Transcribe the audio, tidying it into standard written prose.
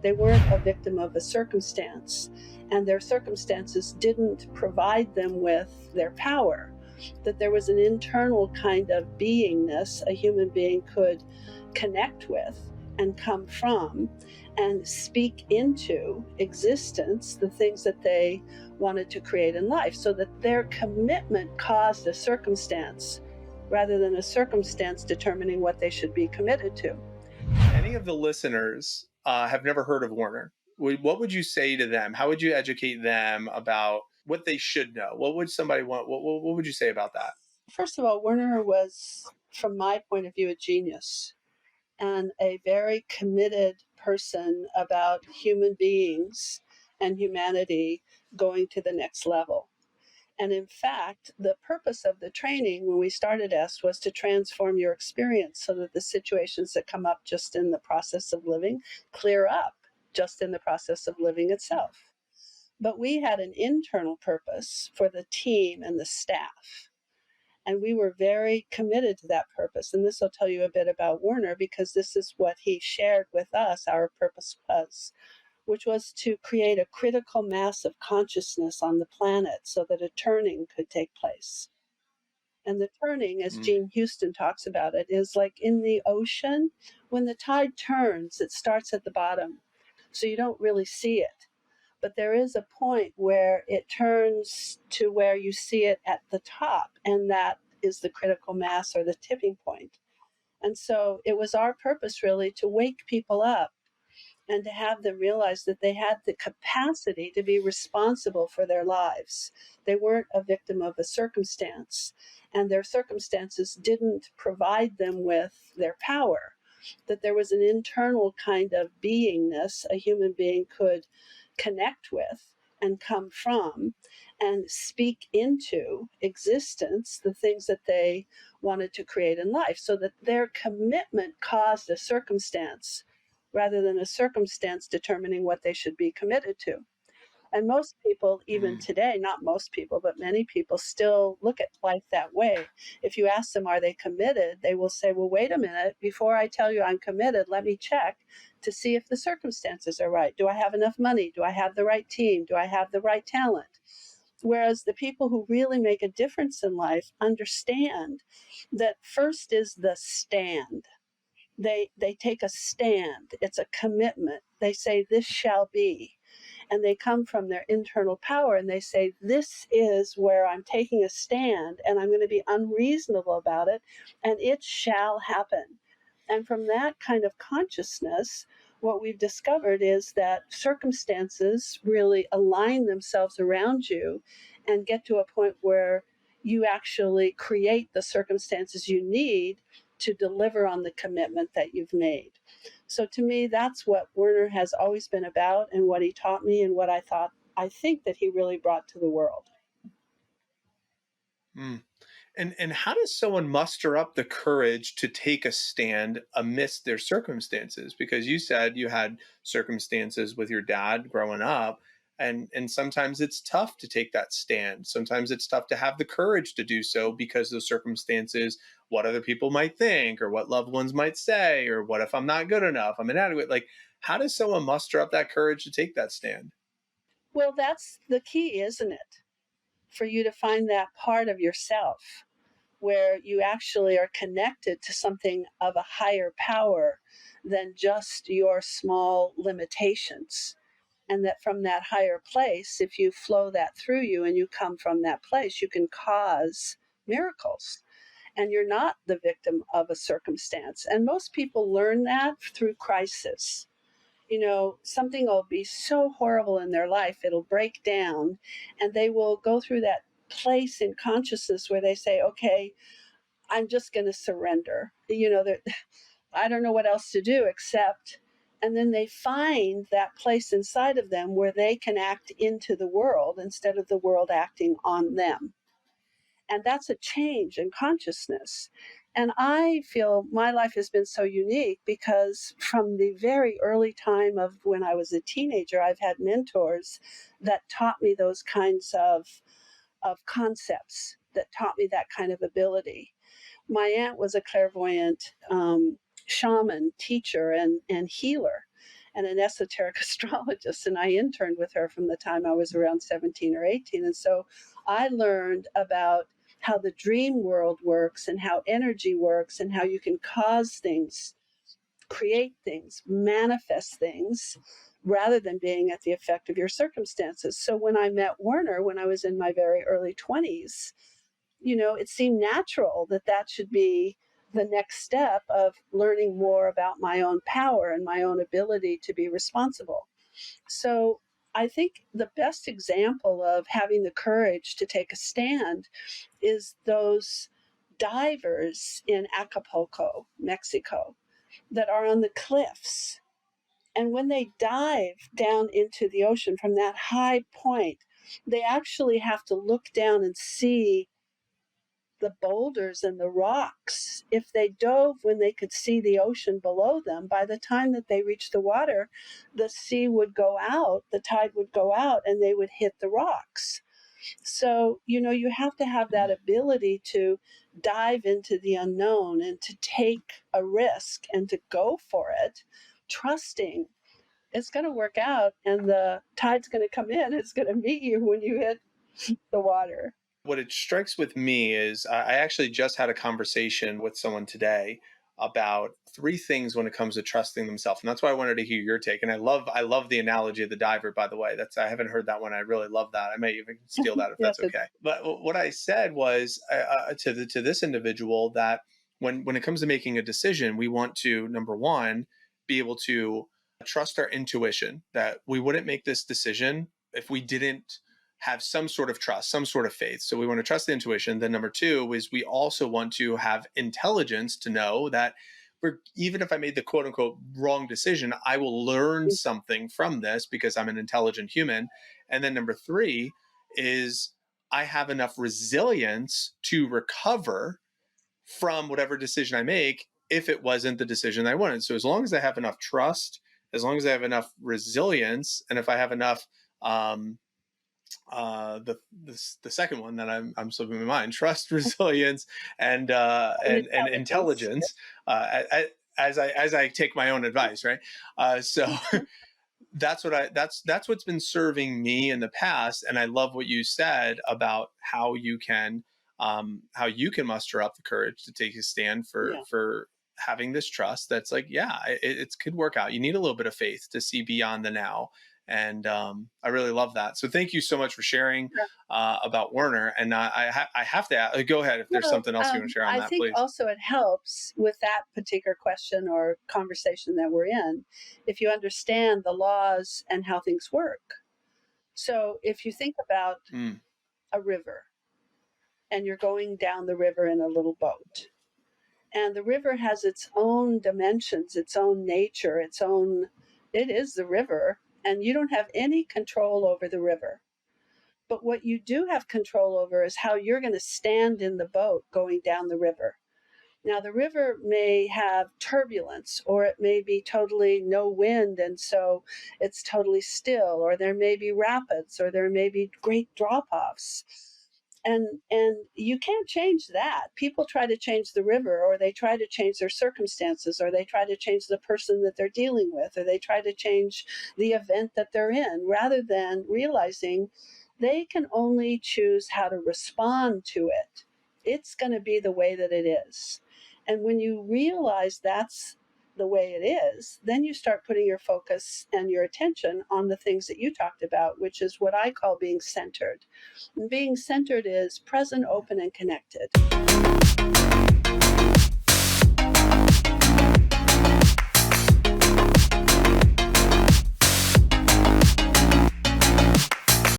They weren't a victim of a circumstance, and their circumstances didn't provide them with their power. That there was an internal kind of beingness a human being could connect with and come from and speak into existence the things that they wanted to create in life, so that their commitment caused a circumstance rather than a circumstance determining what they should be committed to. Any of the listeners have never heard of Warner. What would you say to them? How would you educate them about what they should know? What would somebody want? What would you say about that? First of all, Werner was, from my point of view, a genius and a very committed person about human beings and humanity going to the next level. And in fact, the purpose of the training when we started EST was to transform your experience so that the situations that come up just in the process of living clear up just in the process of living itself. But we had an internal purpose for the team and the staff. And we were very committed to that purpose. And this will tell you a bit about Werner, because this is what he shared with us our purpose was, which was to create a critical mass of consciousness on the planet so that a turning could take place. And the turning, as Mm. Jean Houston talks about it, is like in the ocean. When the tide turns, it starts at the bottom. So you don't really see it. But there is a point where it turns to where you see it at the top, and that is the critical mass or the tipping point. And so it was our purpose really to wake people up and to have them realize that they had the capacity to be responsible for their lives. They weren't a victim of a circumstance, and their circumstances didn't provide them with their power. That there was an internal kind of beingness a human being could connect with and come from and speak into existence the things that they wanted to create in life, so that their commitment caused a circumstance rather than a circumstance determining what they should be committed to. And most people, even Mm. today, not most people, but many people still look at life that way. If you ask them, are they committed? They will say, well, wait a minute, before I tell you I'm committed, let me check to see if the circumstances are right. Do I have enough money? Do I have the right team? Do I have the right talent? Whereas the people who really make a difference in life understand that first is the stand. They take a stand. It's a commitment. They say, this shall be. And they come from their internal power and they say, this is where I'm taking a stand and I'm going to be unreasonable about it, and it shall happen. And from that kind of consciousness, what we've discovered is that circumstances really align themselves around you and get to a point where you actually create the circumstances you need to deliver on the commitment that you've made. So to me, that's what Werner has always been about, and what he taught me, and what I think that he really brought to the world. Mm. And how does someone muster up the courage to take a stand amidst their circumstances? Because you said you had circumstances with your dad growing up, and sometimes it's tough to take that stand. Sometimes it's tough to have the courage to do so because of circumstances, what other people might think, or what loved ones might say, or what if I'm not good enough, I'm inadequate. Like, how does someone muster up that courage to take that stand? Well, that's the key, isn't it? For you to find that part of yourself where you actually are connected to something of a higher power than just your small limitations. And that from that higher place, if you flow that through you and you come from that place, you can cause miracles. And you're not the victim of a circumstance. And most people learn that through crisis. Something will be so horrible in their life, it'll break down, and they will go through that place in consciousness where they say, okay, I'm just going to surrender. I don't know what else to do except, and then they find that place inside of them where they can act into the world instead of the world acting on them. And that's a change in consciousness. And I feel my life has been so unique because from the very early time of when I was a teenager, I've had mentors that taught me those kinds of concepts, that taught me that kind of ability. My aunt was a clairvoyant shaman, teacher, and healer. and an esoteric astrologist, and I interned with her from the time I was around 17 or 18. And so I learned about how the dream world works and how energy works and how you can cause things, create things, manifest things, rather than being at the effect of your circumstances. So when I met Werner, when I was in my very early 20s, it seemed natural that that should be the next step of learning more about my own power and my own ability to be responsible. So I think the best example of having the courage to take a stand is those divers in Acapulco, Mexico, that are on the cliffs. And when they dive down into the ocean from that high point, they actually have to look down and see the boulders and the rocks. If they dove when they could see the ocean below them, by the time that they reached the water, the sea would go out, the tide would go out, and they would hit the rocks. So, you have to have that ability to dive into the unknown and to take a risk and to go for it, trusting it's going to work out and the tide's going to come in. It's going to meet you when you hit the water. What it strikes with me is I actually just had a conversation with someone today about three things when it comes to trusting themselves, and that's why I wanted to hear your take. And I love the analogy of the diver. By the way, I haven't heard that one. I really love that. I may even steal that if Yes, that's okay. But what I said was to this individual that when it comes to making a decision, we want to, number one, be able to trust our intuition, that we wouldn't make this decision if we didn't have some sort of trust, some sort of faith. So we want to trust the intuition. Then number two is we also want to have intelligence to know that even if I made the quote unquote wrong decision, I will learn something from this because I'm an intelligent human. And then number three is I have enough resilience to recover from whatever decision I make if it wasn't the decision I wanted. So as long as I have enough trust, as long as I have enough resilience, and if I have enough the second one that I'm slipping my mind: trust, resilience, and intelligence. As I take my own advice, right? So that's what's been serving me in the past, and I love what you said about how you can muster up the courage to take a stand for having this trust. That's like, it could work out. You need a little bit of faith to see beyond the now. And I really love that. So thank you so much for sharing about Werner. And I have to go ahead if there's something else you want to share on that, please. I think also it helps with that particular question or conversation that we're in if you understand the laws and how things work. So if you think about a river and you're going down the river in a little boat, and the river has its own dimensions, its own nature, it is the river, and you don't have any control over the river. But what you do have control over is how you're going to stand in the boat going down the river. Now, the river may have turbulence, or it may be totally no wind, and so it's totally still, or there may be rapids, or there may be great drop-offs. And you can't change that. People try to change the river, or they try to change their circumstances, or they try to change the person that they're dealing with, or they try to change the event that they're in, rather than realizing they can only choose how to respond to it. It's going to be the way that it is. And when you realize that's the way it is, then you start putting your focus and your attention on the things that you talked about, which is what I call being centered. And being centered is present, open, and connected.